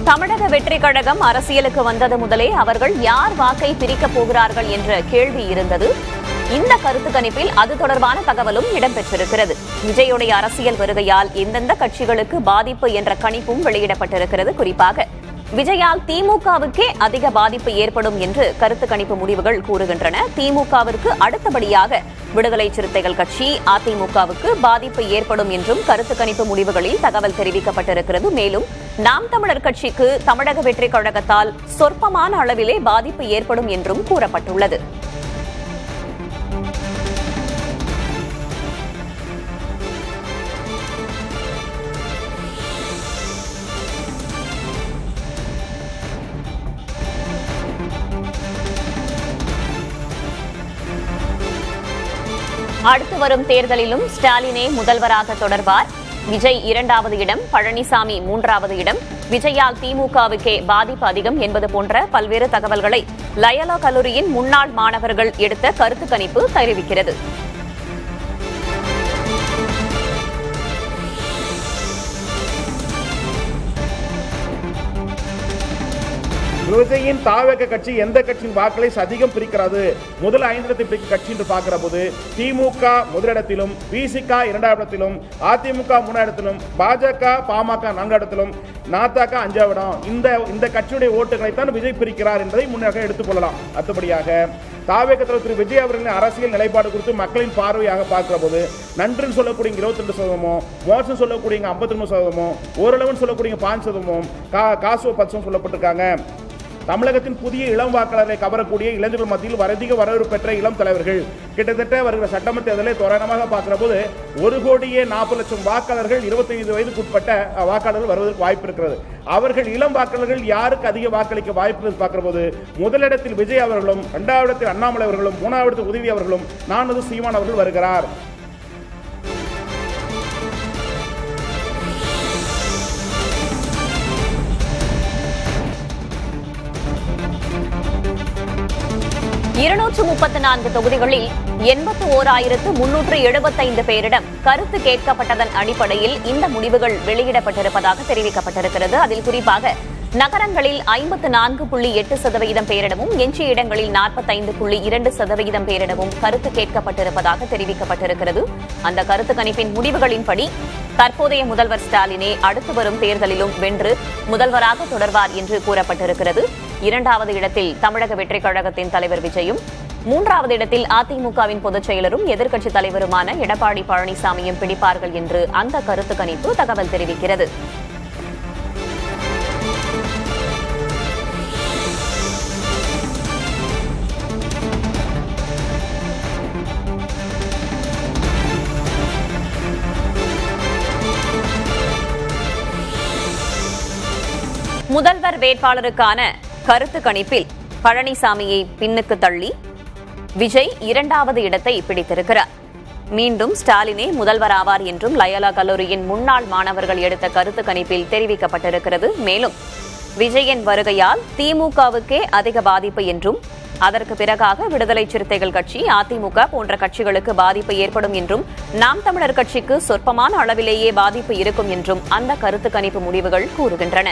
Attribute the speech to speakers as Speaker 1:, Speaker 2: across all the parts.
Speaker 1: தமிழக வெற்றி கழகம் அரசியலுக்கு வந்தது முதலே அவர்கள் யார் வாக்கை பிரிக்கப் போகிறார்கள் என்ற கேள்வி இருந்தது. இந்த கருத்து கணிப்பில் அது தொடர்பான தகவலும் இடம்பெற்றிருக்கிறது. விஜயுடைய அரசியல் வருகையால் எந்தெந்த கட்சிகளுக்கு பாதிப்பு என்ற கணிப்பும் வெளியிடப்பட்டிருக்கிறது. குறிப்பாக விஜயால் திமுகவுக்கே அதிக பாதிப்பு ஏற்படும் என்று கருத்து கணிப்பு முடிவுகள் கூறுகின்றன. திமுகவிற்கு அடுத்தபடியாக விடுதலை சிறுத்தைகள் கட்சி, அதிமுகவுக்கு பாதிப்பு ஏற்படும் என்றும் கருத்து கணிப்பு முடிவுகளில் தகவல் தெரிவிக்கப்பட்டிருக்கிறது. மேலும் நாம் தமிழர் கட்சிக்கு தமிழக வெற்றி கழகத்தால் சொற்பமான அளவிலே பாதிப்பு ஏற்படும் என்றும் கூறப்பட்டுள்ளது. அடுத்து வரும் தேர்தலிலும் ஸ்டாலினே முதல்வராக தொடர்வார். விஜய் 2வது இடம், பழனிசாமி 3வது இடம். விஜயால் திமுகவுக்கே பாதிப்பு அதிகம் என்பது போன்ற பல்வேறு தகவல்களை லயோலா கல்லூரியின் முன்னாள் மாணவர்கள் எடுத்த கருத்து கணிப்பு தெரிவிக்கிறது.
Speaker 2: விஜயின் தாவக கட்சி எந்த கட்சியின் வாக்களை அதிகம் பிரிக்கிறது? முதல் 5 இடத்தை பிரிக்கும் கட்சி என்று பார்க்கிற போது திமுக முதலிடத்திலும், விசிக 2வது இடத்திலும், அதிமுக 3வது இடத்திலும், பாஜக பாமக 4வது இடத்திலும், நாதக 5வது இடம். இந்த கட்சியுடைய ஓட்டுகளை தான் விஜய் பிரிக்கிறார் என்பதை முன்னாக எடுத்துக் கொள்ளலாம். அடுத்தபடியாக தாவேக தலைவர் திரு விஜய் அவர்களின் அரசியல் நிலைப்பாடு குறித்து மக்களின் பார்வையாக பார்க்கிற போது நன்றுன்னு சொல்லக்கூடிய 22%, மோசம் சொல்லக்கூடிய 53%, ஓரளவுன்னு சொல்லக்கூடிய 5%, காசு 10% சொல்லப்பட்டிருக்காங்க. தமிழகத்தின் புதிய இளம் வாக்காளரை கவரக்கூடிய இளைஞர்கள் மத்தியில் அதிக வரவேற்பு பெற்ற இளம் தலைவர்கள் கிட்டத்தட்ட வருகிற சட்டமன்ற தேர்தலை தோராயமாக பார்க்கிற போது 1,40,00,000 வாக்காளர்கள் 25 வயதுக்குட்பட்ட வாக்காளர்கள் வருவதற்கு வாய்ப்பு இருக்கிறது. அவர்கள் இளம் வாக்காளர்கள் யாருக்கு அதிக வாக்களிக்க வாய்ப்பு பார்க்கிற போது முதலிடத்தில் விஜய் அவர்களும், 2வது இடத்தில் அண்ணாமலை அவர்களும், 3வது இடத்தில் உதவி அவர்களும், 4வது சீமான் அவர்கள் வருகிறார்.
Speaker 1: தொகுதிகளில் 81,375 பேரிடம் கருத்து கேட்கப்பட்டதன் அடிப்படையில் இந்த முடிவுகள் வெளியிடப்பட்டிருப்பதாக தெரிவிக்கப்பட்டிருக்கிறது. அதில் குறிப்பாக நகரங்களில் 54.8% பேரிடமும், எஞ்சிய இடங்களில் 45.2% பேரிடமும் கருத்து கேட்கப்பட்டிருப்பதாக தெரிவிக்கப்பட்டிருக்கிறது. அந்த கருத்து கணிப்பின் முடிவுகளின்படி தற்போதைய முதல்வர் ஸ்டாலினே அடுத்து வரும் தேர்தலிலும் வென்று முதல்வராக தொடர்வார் என்று கூறப்பட்டிருக்கிறது. 2வது இடத்தில் தமிழக வெற்றி கழகத்தின் தலைவர் விஜயும், 3வது இடத்தில் அதிமுகவின் பொதுச் செயலரும் எதிர்க்கட்சித் தலைவருமான எடப்பாடி பழனிசாமியும் பிடிப்பார்கள் என்று அந்த கருத்து கணிப்பு தகவல் தெரிவிக்கிறது. முதல்வர் வேட்பாளருக்கான கருத்து கணிப்பில் பழனிசாமியை பின்னுக்கு தள்ளி விஜய் 2வது இடத்தை பிடித்திருக்கிறார். மீண்டும் ஸ்டாலினே முதல்வராவார் என்றும் லயோலா கல்லூரியின் முன்னாள் மாணவர்கள் எடுத்த கருத்து கணிப்பில் தெரிவிக்கப்பட்டிருக்கிறது. மேலும் விஜயின் வருகையால் திமுகவுக்கே அதிக பாதிப்பு என்றும், அதற்கு பிறகாக விடுதலை சிறுத்தைகள் கட்சி, அதிமுக போன்ற கட்சிகளுக்கு பாதிப்பு ஏற்படும் என்றும், நாம் தமிழர் கட்சிக்கு சொற்பமான அளவிலேயே பாதிப்பு இருக்கும் என்றும் அந்த கருத்து கணிப்பு முடிவுகள் கூறுகின்றன.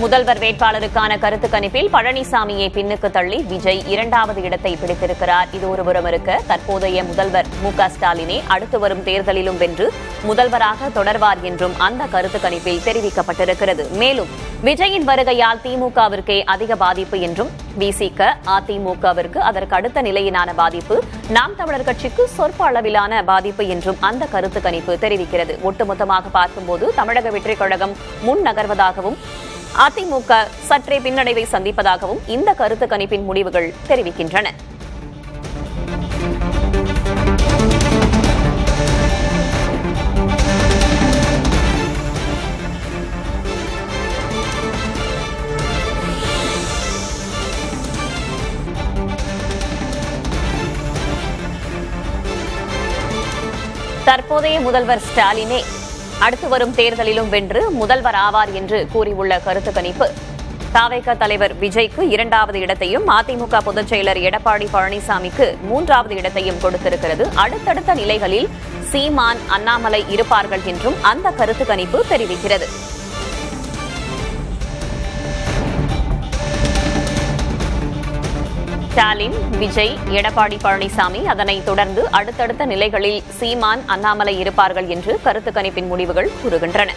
Speaker 1: முதல்வர் வேட்பாளருக்கான கருத்து கணிப்பில் பழனிசாமியை பின்னுக்கு தள்ளி விஜய் 2வது இடத்தை பிடித்திருக்கிறார். இது ஒருபுறம் இருக்க, தற்போதைய முதல்வர் மு.க. ஸ்டாலினே அடுத்து வரும் தேர்தலிலும் வென்று முதல்வராக தொடர்வார் என்றும் அந்த கருத்து கணிப்பில் தெரிவிக்கப்பட்டிருக்கிறது. மேலும் விஜயின் வருகையால் திமுகவிற்கே அதிக பாதிப்பு என்றும், விசிக, அதிமுகவிற்கு அதற்கு அடுத்த நிலையிலான பாதிப்பு, நாம் தமிழர் கட்சிக்கு சொற்ப அளவிலான பாதிப்பு என்றும் அந்த கருத்து கணிப்பு தெரிவிக்கிறது. ஒட்டுமொத்தமாக பார்க்கும்போது தமிழக வெற்றி கழகம் முன் நகர்வதாகவும், அதிமுக சற்றே பின்னடைவை சந்திப்பதாகவும் இந்த கருத்து கணிப்பின் முடிவுகள் தெரிவிக்கின்றன. தற்போதைய முதல்வர் ஸ்டாலினே அடுத்து வரும் தேர்தலிலும் வென்று முதல்வர் ஆவார் என்று கூறியுள்ள கருத்து கணிப்பு தவேக தலைவர் விஜய்க்கு 2வது இடத்தையும் அதிமுக பொதுச் செயலர் எடப்பாடி பழனிசாமிக்கு 3வது இடத்தையும் கொடுத்திருக்கிறது. அடுத்தடுத்த நிலைகளில் சீமான், அண்ணாமலை இருப்பார்கள் என்றும் அந்த கருத்து கணிப்பு தெரிவிக்கிறது. ஸ்டாலின், விஜய், எடப்பாடி பழனிசாமி, அதனைத் தொடர்ந்து அடுத்தடுத்த நிலைகளில் சீமான், அண்ணாமலை இருப்பார்கள் என்று கருத்து கணிப்பின் முடிவுகள் கூறுகின்றன.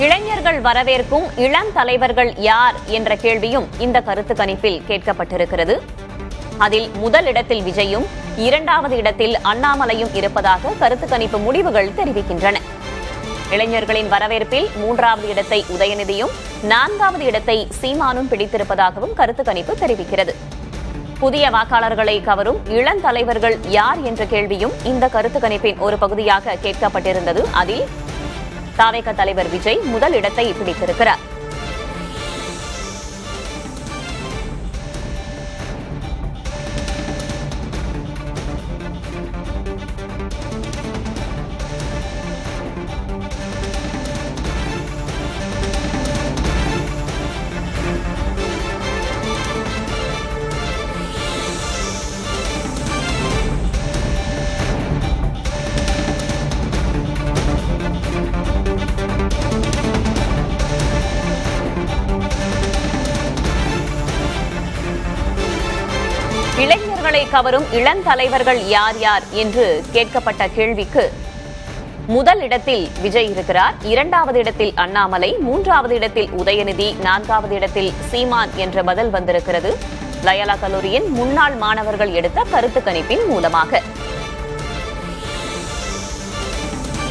Speaker 1: இளைஞர்கள் வரவேற்கும் இளம் தலைவர்கள் யார் என்ற கேள்வியும் இந்த கருத்து கணிப்பில் கேட்கப்பட்டிருக்கிறது. அதில் முதல் இடத்தில் விஜயும் 2வது இடத்தில் அண்ணாமலையும் இருப்பதாக கருத்து கணிப்பு முடிவுகள் தெரிவிக்கின்றன. இளைஞர்களின் வரவேற்பில் 3வது இடத்தை உதயநிதியும் 4வது இடத்தை சீமானும் பிடித்திருப்பதாகவும் கருத்து கணிப்பு தெரிவிக்கிறது. புதிய வாக்காளர்களை கவரும் இளம் தலைவர்கள் யார் என்ற கேள்வியும் இந்த கருத்து கணிப்பின் ஒரு பகுதியாக கேட்கப்பட்டிருந்தது. அதில் தவேக தலைவர் விஜய் முதல் இடத்தை பிடித்திருக்கிறார். இளைஞர்களை கவரும் இளம் தலைவர்கள் யார் யார் என்று கேட்கப்பட்ட கேள்விக்கு முதல் இடத்தில் விஜய் இருக்கிறார், 2வது இடத்தில் அண்ணாமலை, 3வது இடத்தில் உதயநிதி, 4வது இடத்தில் சீமான் என்ற பதில் வந்திருக்கிறது. லயோலா கல்லூரியின் முன்னாள் மாணவர்கள் எடுத்த கருத்து கணிப்பின் மூலமாக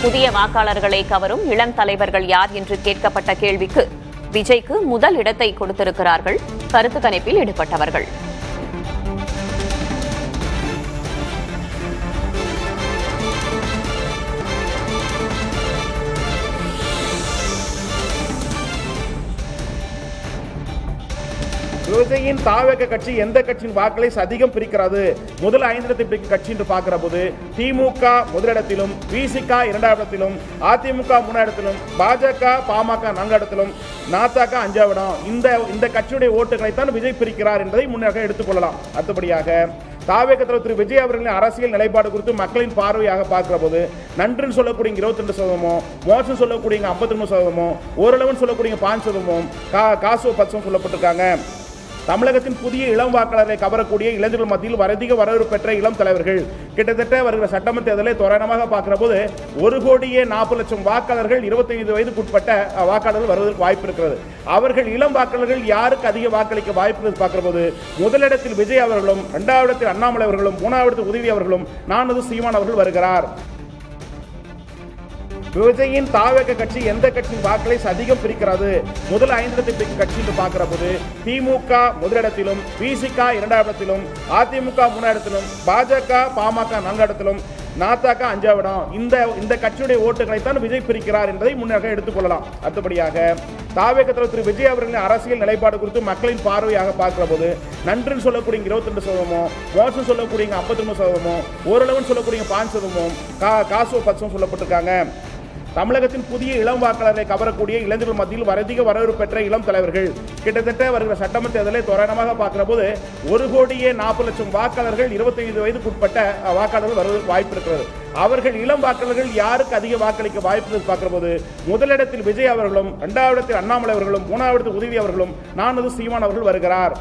Speaker 1: புதிய வாக்காளர்களை கவரும் இளம் தலைவர்கள் யார் என்று கேட்கப்பட்ட கேள்விக்கு விஜய்க்கு முதல் இடத்தை கொடுத்திருக்கிறார்கள் கருத்து கணிப்பில் ஈடுபட்டவர்கள்.
Speaker 2: விஜயின் தாவேக கட்சி எந்த கட்சியின் வாக்களை அதிகம் பிரிக்கிறது, முதல் 5 இடத்தை பிரிக்கும் கட்சி என்று பார்க்கிற போது திமுக முதலிடத்திலும், விசிக 2வது இடத்திலும், அதிமுக 3வது இடத்திலும், பாஜக, பாமக 4வது இடத்திலும், நாதாக 5வது இடம். இந்த கட்சியுடைய ஓட்டுகளை தான் விஜய் பிரிக்கிறார் என்பதை முன்னதாக எடுத்துக்கொள்ளலாம். அடுத்தபடியாக தாவேக தலைவர் திரு விஜய் அவர்களின் அரசியல் நிலைப்பாடு குறித்து மக்களின் பார்வையாக பார்க்கிற போது நன்றுன்னு சொல்லக்கூடிய 22%, மோசம் சொல்லக்கூடிய 53%, ஓரளவுன்னு சொல்லக்கூடிய 5%, காசு 10% சொல்லப்பட்டிருக்காங்க. தமிழகத்தின் புதிய இளம் வாக்காளர்களை கவரக்கூடிய இளைஞர்கள் மத்தியில் அதிக வரவேற்பு பெற்ற இளம் தலைவர்கள் கிட்டத்தட்ட வருகிற சட்டமன்ற தேர்தலை தோராயமாக பார்க்கிற போது 1,40,00,000 வாக்காளர்கள் 25 வயதுக்குட்பட்ட வாக்காளர்கள் வருவதற்கு வாய்ப்பு இருக்கிறது. அவர்கள் இளம் வாக்காளர்கள் யாருக்கு அதிக வாக்களிக்க வாய்ப்பு பார்க்கிற போது முதலிடத்தில் விஜய் அவர்களும், 2வது இடத்தில் அண்ணாமலை அவர்களும், 3வது இடத்தில் உதவி அவர்களும், 4வது சீமான் அவர்கள் வருகிறார். விஜயின் தாவேக கட்சி எந்த கட்சியின் வாக்களை அதிகம் பிரிக்கிறது, முதல் 5 இடத்தை பிரிக்கும் கட்சி என்று பார்க்கிற போது திமுக முதலிடத்திலும், விசிக 2வது இடத்திலும், அதிமுக 3வது இடத்திலும், பாஜக, பாமக 4வது இடத்திலும், நாதாக 5வது இடம். இந்த கட்சியுடைய ஓட்டுகளை தான் விஜய் பிரிக்கிறார் என்பதை முன்னதாக எடுத்துக்கொள்ளலாம். அடுத்தபடியாக தாவேக தலைவர் திரு விஜய் அவர்களின் அரசியல் நிலைப்பாடு குறித்து மக்களின் பார்வையாக பார்க்கிற போது நன்றுன்னு சொல்லக்கூடிய 22%, மோசம் சொல்லக்கூடிய 53%, ஓரளவுன்னு சொல்லக்கூடிய 5%, காசு 10% சொல்லப்பட்டிருக்காங்க. தமிழகத்தின் புதிய இளம் வாக்காளர்களை கவரக்கூடிய இளைஞர்கள் மத்தியில் அதிக வரவேற்பு பெற்ற இளம் தலைவர்கள் கிட்டத்தட்ட வருகிற சட்டமன்ற தேர்தலை தோராயமாக பார்க்கிற போது 1,40,00,000 வாக்காளர்கள் 25 வயதுக்குட்பட்ட வாக்காளர்கள் வருவதற்கு வாய்ப்பு இருக்கிறது. அவர்கள் இளம் வாக்காளர்கள் யாருக்கு அதிக வாக்களிக்க வாய்ப்பு பார்க்கிற போது முதலிடத்தில் விஜய் அவர்களும், 2வது இடத்தில் அண்ணாமலை அவர்களும், 3வது இடத்தில் உதவி அவர்களும், 4வது சீமான் அவர்கள் வருகிறார்.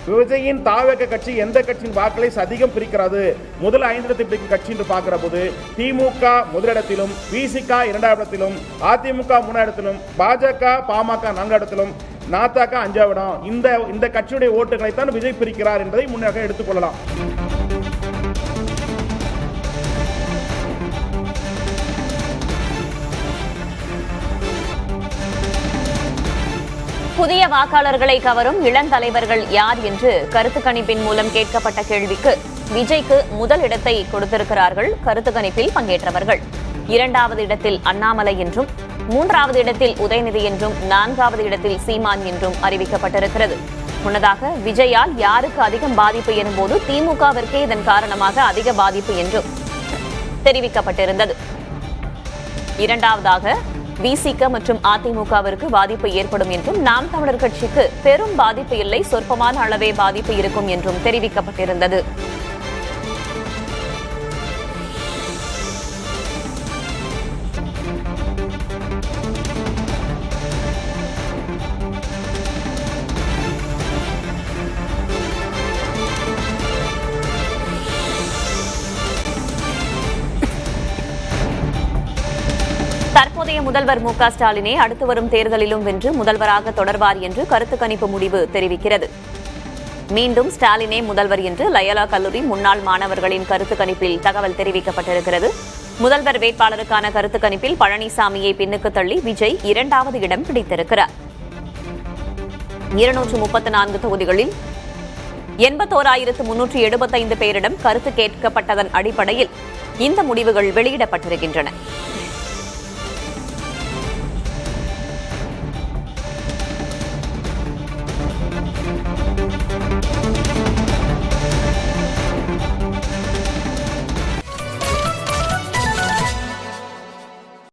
Speaker 2: விஜயின் தாவக கட்சி எந்த கட்சியின் வாக்களை அதிகம் பிரிக்கிறது, முதல் 5 இடத்தை பிடிக்கும் கட்சி என்று பார்க்கிற போது திமுக முதலிடத்திலும், விசிக 2வது இடத்திலும், அதிமுக 3வது இடத்திலும், பாஜக பாமக 4வது இடத்திலும், நாதாக 5வது இடம். இந்த கட்சியுடைய ஓட்டுகளை தான் விஜய் பிரிக்கிறார் என்பதை முன்னாக எடுத்துக்கொள்ளலாம்.
Speaker 1: புதிய வாக்காளர்களை கவரும் இளந்தலைவர்கள் யார் என்று கருத்து கணிப்பின் மூலம் கேட்கப்பட்ட கேள்விக்கு விஜய்க்கு முதல் இடத்தை கொடுத்திருக்கிறார்கள் கருத்து கணிப்பில் பங்கேற்றவர்கள். 2வது இடத்தில் அண்ணாமலை என்றும், 3வது இடத்தில் உதயநிதி என்றும், 4வது இடத்தில் சீமான் என்றும் அறிவிக்கப்பட்டிருக்கிறது. முன்னதாக விஜயால் யாருக்கு அதிகம் பாதிப்பு எனும்போது திமுகவிற்கே இதன் காரணமாக அதிக பாதிப்பு என்றும் தெரிவிக்கப்பட்டிருந்தது. 2வதாக விசிக மற்றும் அதிமுகவிற்கு பாதிப்பு ஏற்படும் என்றும், நாம் தமிழர் கட்சிக்கு பெரும் பாதிப்பு இல்லை, சொற்பமான அளவே பாதிப்பு இருக்கும் என்றும் தெரிவிக்கப்பட்டிருந்தது. தற்போதைய முதல்வர் மு க ஸ்டாலினே அடுத்து வரும் தேர்தலிலும் வென்று முதல்வராக தொடர்வார் என்று கருத்து கணிப்பு முடிவு தெரிவிக்கிறது. மீண்டும் ஸ்டாலினே முதல்வர் என்று லயோலா கல்லூரி முன்னாள் மாணவர்களின் கருத்து கணிப்பில் தகவல் தெரிவிக்கப்பட்டிருக்கிறது. முதல்வர் வேட்பாளருக்கான கருத்து கணிப்பில் பழனிசாமியை பின்னுக்கு தள்ளி விஜய் 2வது இடம் பிடித்திருக்கிறார். 234 தொகுதிகளில் 81,375 பேரிடம் கருத்து கேட்கப்பட்டதன் அடிப்படையில் இந்த முடிவுகள் வெளியிடப்பட்டிருக்கின்றன.